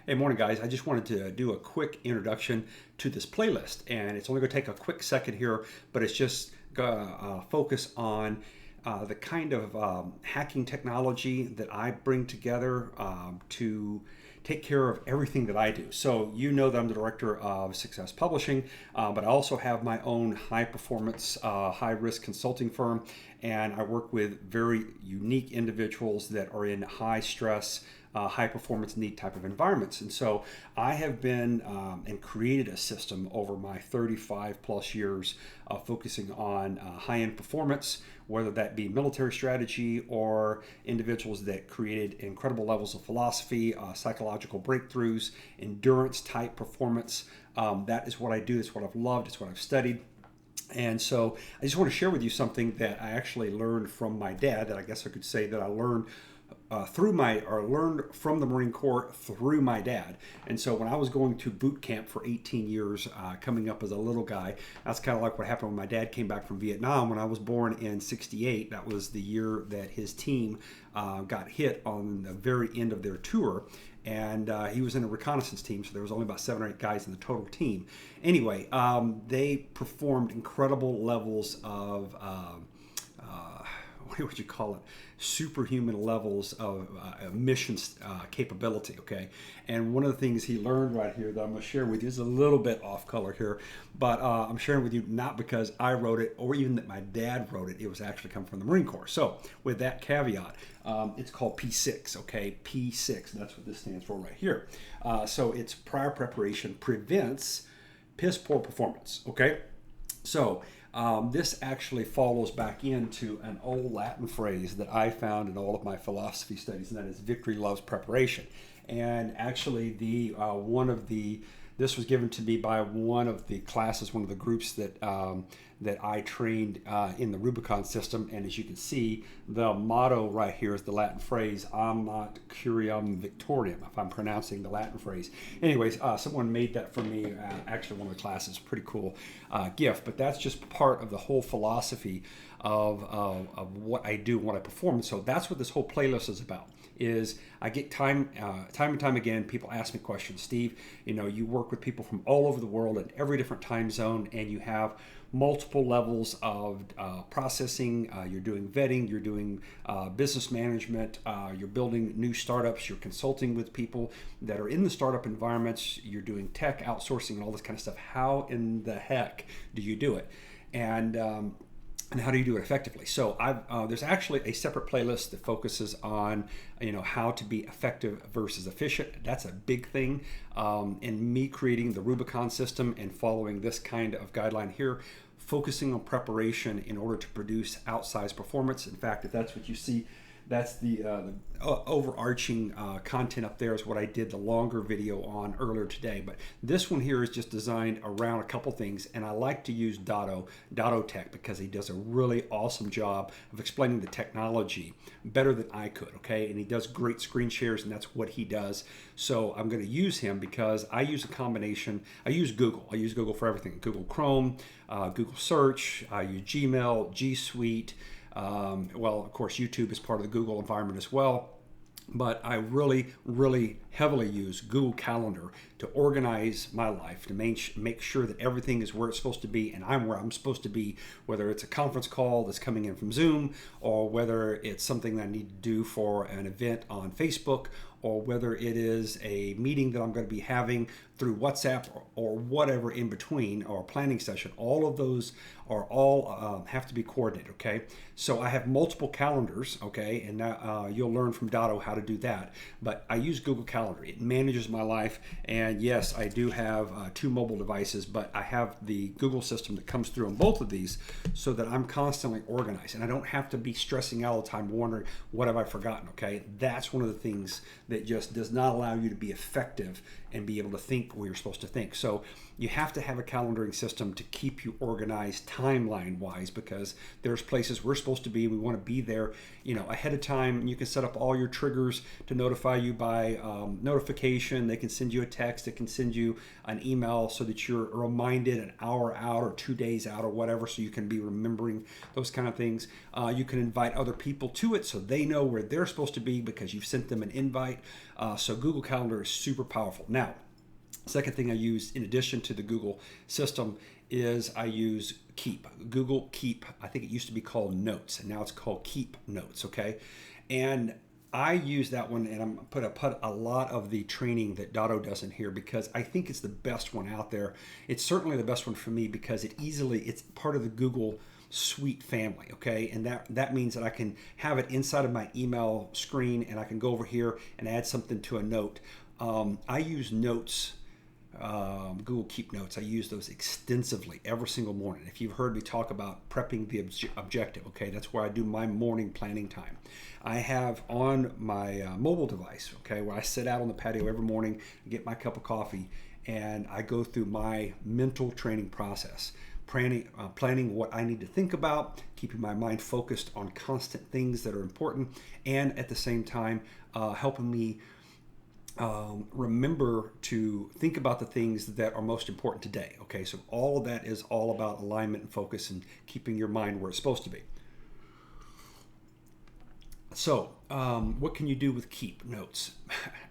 Hey, morning, guys. I just wanted to do a quick introduction to this playlist, and it's only going to take a quick second here, but it's just gonna focus on the kind of hacking technology that I bring together to take care of everything that I do. So you know that I'm the director of Success Publishing, but I also have my own high performance, high risk consulting firm, and I work with very unique individuals that are in high stress, high performance need type of environments. And so I have been and created a system over my 35 plus years of focusing on high end performance, whether that be military strategy or individuals that created incredible levels of philosophy, psychological breakthroughs, endurance type performance. That is what I do. It's what I've loved. It's what I've studied. And so I just want to share with you something that I actually learned from my dad, that I guess I could say that I learned learned from the Marine Corps through my dad. And so when I was going to boot camp for 18 years, coming up as a little guy, that's kind of like what happened when my dad came back from Vietnam. When I was born in '68, that was the year that his team got hit on the very end of their tour. And he was in a reconnaissance team, so there was only about 7 or 8 guys in the total team. Anyway, they performed incredible levels of what would you call it? Superhuman levels of mission capability, okay? And one of the things he learned right here that I'm going to share with you is a little bit off color here, but I'm sharing with you not because I wrote it or even that my dad wrote it. It was actually come from the Marine Corps. So with that caveat, it's called P6, okay? P6, that's what this stands for right here. So it's prior preparation prevents piss poor performance, okay? So this actually follows back into an old Latin phrase that I found in all of my philosophy studies, and that is victory loves preparation. And actually, this was given to me by one of the classes, one of the groups that I trained in the Rubicon system. And as you can see, the motto right here is the Latin phrase "Amat Curiam Victoriam," if I'm pronouncing the Latin phrase. Anyways, someone made that for me. Actually, one of the classes, pretty cool gift. But that's just part of the whole philosophy of what I do, what I perform. And so that's what this whole playlist is about. Is I get time and time again, people ask me questions. Steve, you work with people from all over the world in every different time zone, and you have multiple levels of processing. You're doing vetting, you're doing business management, you're building new startups, you're consulting with people that are in the startup environments, you're doing tech outsourcing and all this kind of stuff. How in the heck do you do it? And how do you do it effectively? So there's actually a separate playlist that focuses on how to be effective versus efficient. That's a big thing. In me creating the Rubicon system and following this kind of guideline here, focusing on preparation in order to produce outsized performance. In fact, if that's what you see, that's the overarching content up there is what I did the longer video on earlier today. But this one here is just designed around a couple things, and I like to use Dotto Tech, because he does a really awesome job of explaining the technology better than I could, okay? And he does great screen shares, and that's what he does. So I'm going to use him because I use a combination. I use Google. I use Google for everything. Google Chrome, Google Search, I use Gmail, G Suite. Well, of course, YouTube is part of the Google environment as well. But I really, really heavily use Google Calendar to organize my life, to make sure that everything is where it's supposed to be and I'm where I'm supposed to be, whether it's a conference call that's coming in from Zoom, or whether it's something that I need to do for an event on Facebook, or whether it is a meeting that I'm going to be having through WhatsApp or whatever in between, or a planning session. All of those are all have to be coordinated, okay? So I have multiple calendars, okay? And now you'll learn from Dotto how to do that. But I use Google Calendar. It manages my life. And yes, I do have 2 mobile devices, but I have the Google system that comes through on both of these so that I'm constantly organized. And I don't have to be stressing out all the time wondering, what have I forgotten, okay? That's one of the things that just does not allow you to be effective and be able to think where you're supposed to think. So you have to have a calendaring system to keep you organized timeline wise, because there's places we're supposed to be. We want to be there, ahead of time. You can set up all your triggers to notify you by notification. They can send you a text. They can send you an email so that you're reminded an hour out or 2 days out or whatever, so you can be remembering those kind of things. You can invite other people to it so they know where they're supposed to be because you've sent them an invite. right? So Google Calendar is super powerful. Now, second thing I use in addition to the Google system is I use Keep. Google Keep, I think it used to be called Notes, and now it's called Keep Notes, okay? And I use that one, and I'm put a lot of the training that Dotto does in here because I think it's the best one out there. It's certainly the best one for me because it's part of the Google Suite family, okay? And that means that I can have it inside of my email screen, and I can go over here and add something to a note. I use Notes. Google Keep Notes. I use those extensively every single morning. If you've heard me talk about prepping the objective, okay, that's where I do my morning planning time. I have on my mobile device, okay, where I sit out on the patio every morning, get my cup of coffee, and I go through my mental training process. Planning what I need to think about, keeping my mind focused on constant things that are important, and at the same time, helping me remember to think about the things that are most important today. Okay, so all of that is all about alignment and focus and keeping your mind where it's supposed to be. So, what can you do with Keep Notes?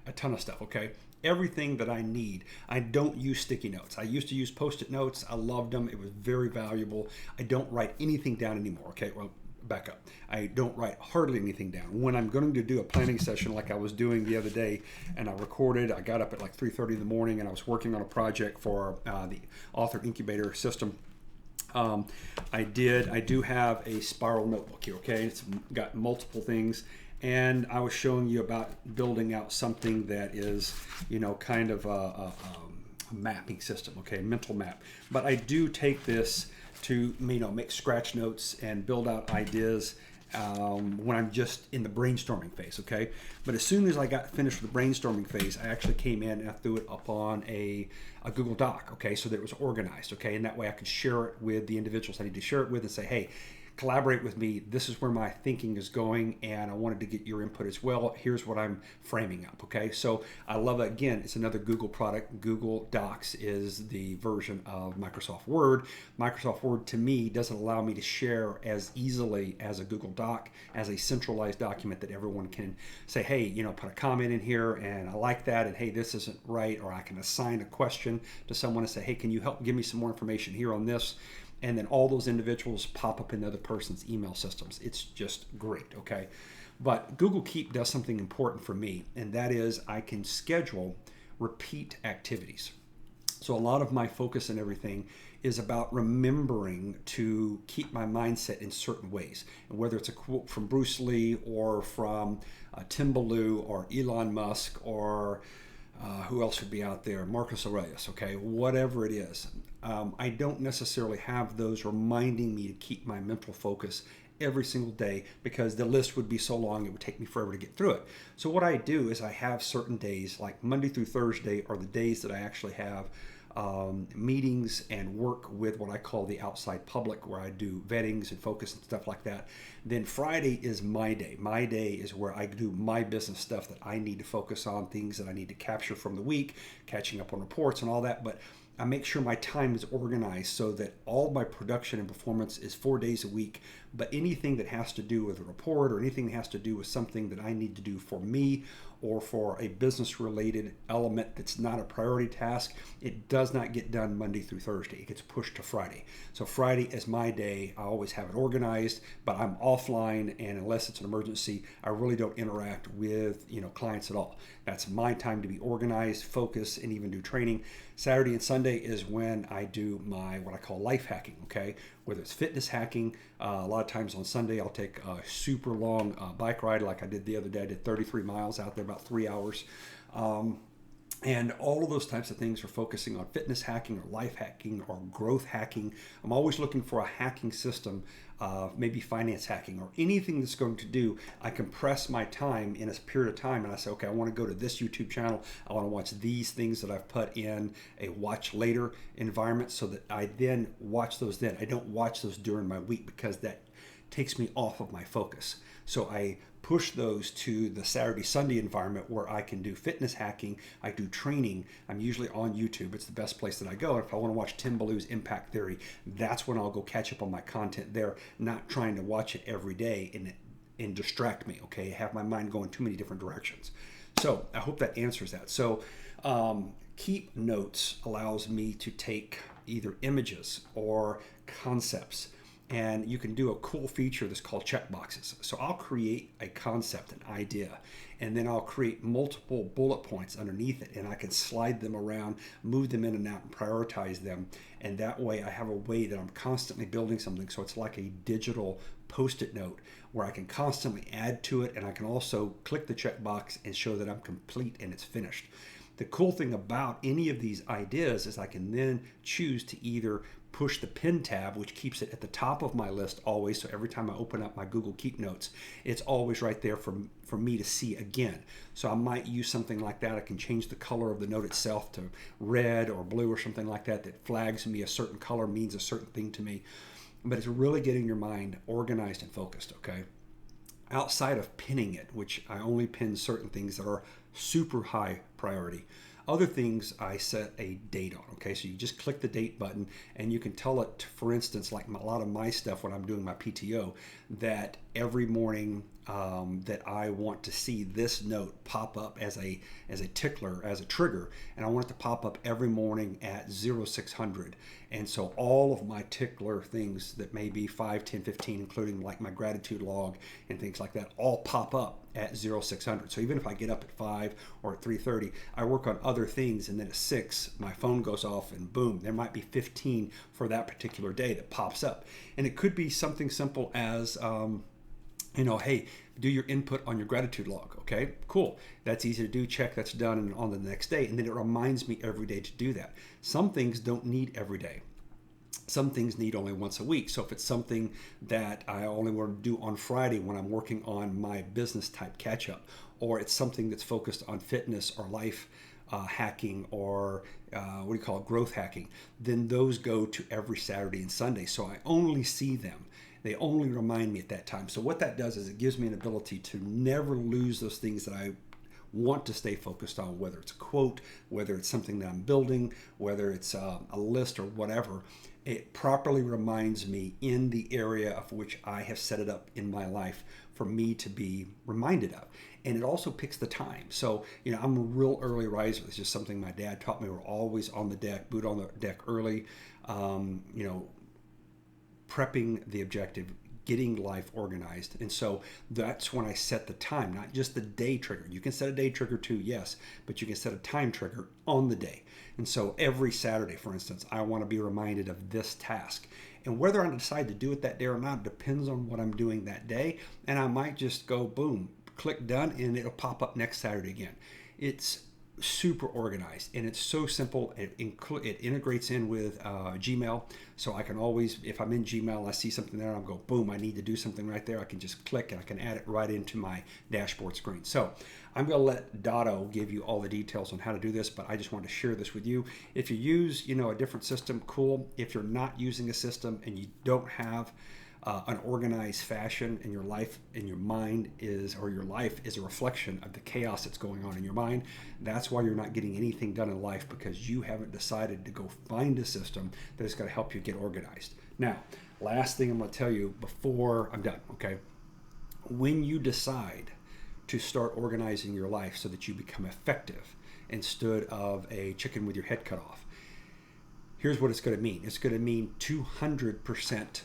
A ton of stuff, okay? Everything that I need. I don't use sticky notes. I used to use Post-it notes. I loved them. It was very valuable. I don't write anything down anymore, okay? Well, back up. I don't write hardly anything down. When I'm going to do a planning session like I was doing the other day, and I got up at like 3:30 in the morning, and I was working on a project for the Author Incubator system. I do have a spiral notebook here, okay? It's got multiple things, and I was showing you about building out something that is, kind of a mapping system, okay, mental map. But I do take this to make scratch notes and build out ideas when I'm just in the brainstorming phase, okay? But as soon as I got finished with the brainstorming phase, I actually came in and I threw it up on a Google Doc, okay, so that it was organized, okay? And that way I could share it with the individuals I need to share it with and say, hey, collaborate with me. This is where my thinking is going, and I wanted to get your input as well. Here's what I'm framing up, okay? So I love it. Again, it's another Google product. Google Docs is the version of Microsoft Word. Microsoft Word, to me, doesn't allow me to share as easily as a Google Doc, as a centralized document that everyone can say, hey, put a comment in here, and I like that, and hey, this isn't right, or I can assign a question to someone and say, hey, can you help give me some more information here on this? And then all those individuals pop up in the other person's email systems. It's just great, okay? But Google Keep does something important for me, and that is I can schedule repeat activities. So a lot of my focus and everything is about remembering to keep my mindset in certain ways. And whether it's a quote from Bruce Lee or from Tim Ballou or Elon Musk or who else would be out there? Marcus Aurelius, okay? Whatever it is. I don't necessarily have those reminding me to keep my mental focus every single day because the list would be so long it would take me forever to get through it. So what I do is I have certain days, like Monday through Thursday are the days that I actually have meetings and work with what I call the outside public, where I do vettings and focus and stuff like that. Then Friday is my day. My day is where I do my business stuff that I need to focus on, things that I need to capture from the week, catching up on reports and all that. But I make sure my time is organized so that all my production and performance is 4 days a week. But anything that has to do with a report or anything that has to do with something that I need to do for me or for a business related element that's not a priority task, it does not get done Monday through Thursday. It gets pushed to Friday. So Friday is my day. I always have it organized, but I'm offline, and unless it's an emergency, I really don't interact with clients at all. That's my time to be organized, focus, and even do training. Saturday and Sunday is when I do my what I call life hacking, okay? Whether it's fitness hacking, a lot of times on Sunday I'll take a super long bike ride like I did the other day. I did 33 miles out there, about 3 hours. And all of those types of things are focusing on fitness hacking or life hacking or growth hacking. I'm always looking for a hacking system, maybe finance hacking or anything that's going to do. I compress my time in a period of time and I say, okay, I want to go to this YouTube channel. I want to watch these things that I've put in a watch later environment so that I then watch those then. I don't watch those during my week because that takes me off of my focus. So I push those to the Saturday, Sunday environment where I can do fitness hacking, I do training. I'm usually on YouTube. It's the best place that I go. If I want to watch Tim Ballou's Impact Theory, that's when I'll go catch up on my content there, not trying to watch it every day and distract me, okay? Have my mind going too many different directions. So I hope that answers that. So keep notes allows me to take either images or concepts, and you can do a cool feature that's called checkboxes. So I'll create a concept, an idea, and then I'll create multiple bullet points underneath it, and I can slide them around, move them in and out, and prioritize them. And that way I have a way that I'm constantly building something. So it's like a digital post-it note where I can constantly add to it, and I can also click the checkbox and show that I'm complete and it's finished. The cool thing about any of these ideas is I can then choose to either push the pin tab, which keeps it at the top of my list always. So every time I open up my Google Keep Notes, it's always right there for me to see again. So I might use something like that. I can change the color of the note itself to red or blue or something like that that flags me a certain color, means a certain thing to me. But it's really getting your mind organized and focused, okay? Outside of pinning it, which I only pin certain things that are super high priority. Other things I set a date on, okay? So you just click the date button and you can tell it, for instance, like a lot of my stuff when I'm doing my PTO, that every morning that I want to see this note pop up as a tickler, as a trigger, and I want it to pop up every morning at 0600. And so all of my tickler things that may be 5, 10, 15, including like my gratitude log and things like that, all pop up at 0600. So even if I get up at 5 or at 3:30, I work on other things, and then at 6 my phone goes off and boom, there might be 15 for that particular day that pops up. And it could be something simple as hey, do your input on your gratitude log. Okay, cool. That's easy to do. Check, that's done, and on the next day. And then it reminds me every day to do that. Some things don't need every day. Some things need only once a week. So if it's something that I only want to do on Friday when I'm working on my business type catch up, or it's something that's focused on fitness or life hacking or growth hacking, then those go to every Saturday and Sunday. So I only see them. They only remind me at that time. So what that does is it gives me an ability to never lose those things that I want to stay focused on, whether it's a quote, whether it's something that I'm building, whether it's a list or whatever. It properly reminds me in the area of which I have set it up in my life for me to be reminded of. And it also picks the time. So, I'm a real early riser. It's just something my dad taught me. We're always on the deck, boot on the deck early, prepping the objective, getting life organized. And so that's when I set the time, not just the day trigger. You can set a day trigger too, yes, but you can set a time trigger on the day. And so every Saturday, for instance, I want to be reminded of this task. And whether I decide to do it that day or not depends on what I'm doing that day. And I might just go, boom, click done, and it'll pop up next Saturday again. It's super organized, and it's so simple. It integrates in with Gmail, so I can always, if I'm in Gmail, I see something there, I'll go, boom, I need to do something right there. I can just click and I can add it right into my dashboard screen. So I'm going to let Dotto give you all the details on how to do this, but I just wanted to share this with you. If you use, a different system, cool. If you're not using a system and you don't have an organized fashion, and your life and your mind your life is a reflection of the chaos that's going on in your mind, that's why you're not getting anything done in life, because you haven't decided to go find a system that is going to help you get organized. Now, last thing I'm going to tell you before I'm done, okay? When you decide to start organizing your life so that you become effective instead of a chicken with your head cut off, here's what it's going to mean. It's going to mean 200%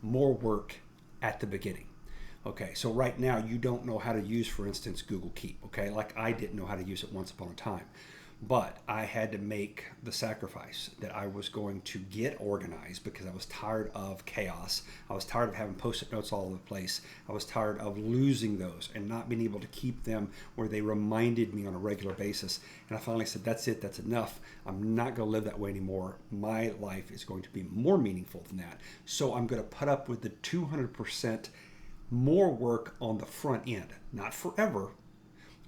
more work at the beginning. Okay, so right now you don't know how to use, for instance, Google Keep. Okay, like I didn't know how to use it once upon a time, but I had to make the sacrifice that I was going to get organized because I was tired of chaos. I was tired of having post-it notes all over the place. I was tired of losing those and not being able to keep them where they reminded me on a regular basis. And I finally said, that's it, that's enough. I'm not going to live that way anymore. My life is going to be more meaningful than that. So I'm going to put up with the 200% more work on the front end. Not forever,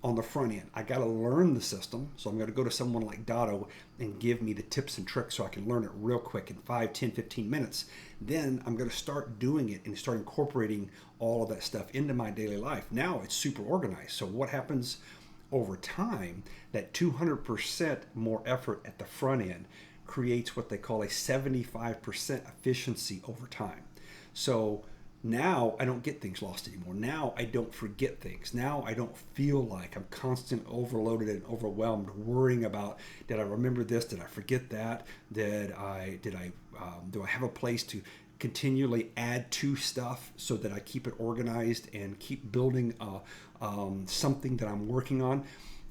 on the front end. I got to learn the system, so I'm going to go to someone like Dotto and give me the tips and tricks so I can learn it real quick in 5, 10, 15 minutes. Then I'm going to start doing it and start incorporating all of that stuff into my daily life. Now it's super organized. So what happens over time, that 200% more effort at the front end creates what they call a 75% efficiency over time. So Now I don't get things lost anymore. Now I don't forget things. Now I don't feel like I'm constantly overloaded and overwhelmed, worrying about, did I remember this? Did I forget that? Do I have a place to continually add to stuff so that I keep it organized and keep building something that I'm working on?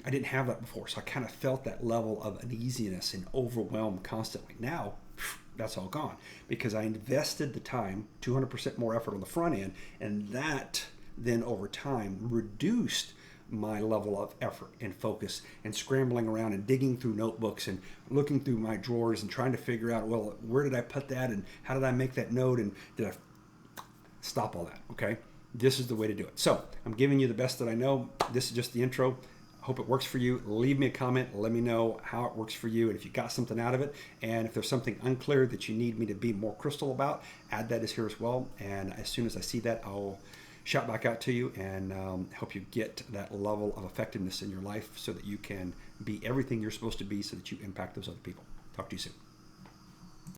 I didn't have that before, so I kind of felt that level of uneasiness and overwhelm constantly. Now, that's all gone because I invested the time, 200% more effort on the front end, and that then over time reduced my level of effort and focus and scrambling around and digging through notebooks and looking through my drawers and trying to figure out, well, where did I put that and how did I make that note and did I stop all that? Okay, this is the way to do it. So I'm giving you the best that I know. This is just the intro. Hope it works for you. Leave me a comment. Let me know how it works for you and if you got something out of it. And if there's something unclear that you need me to be more crystal about, add that as here as well. And as soon as I see that, I'll shout back out to you and help you get that level of effectiveness in your life so that you can be everything you're supposed to be so that you impact those other people. Talk to you soon.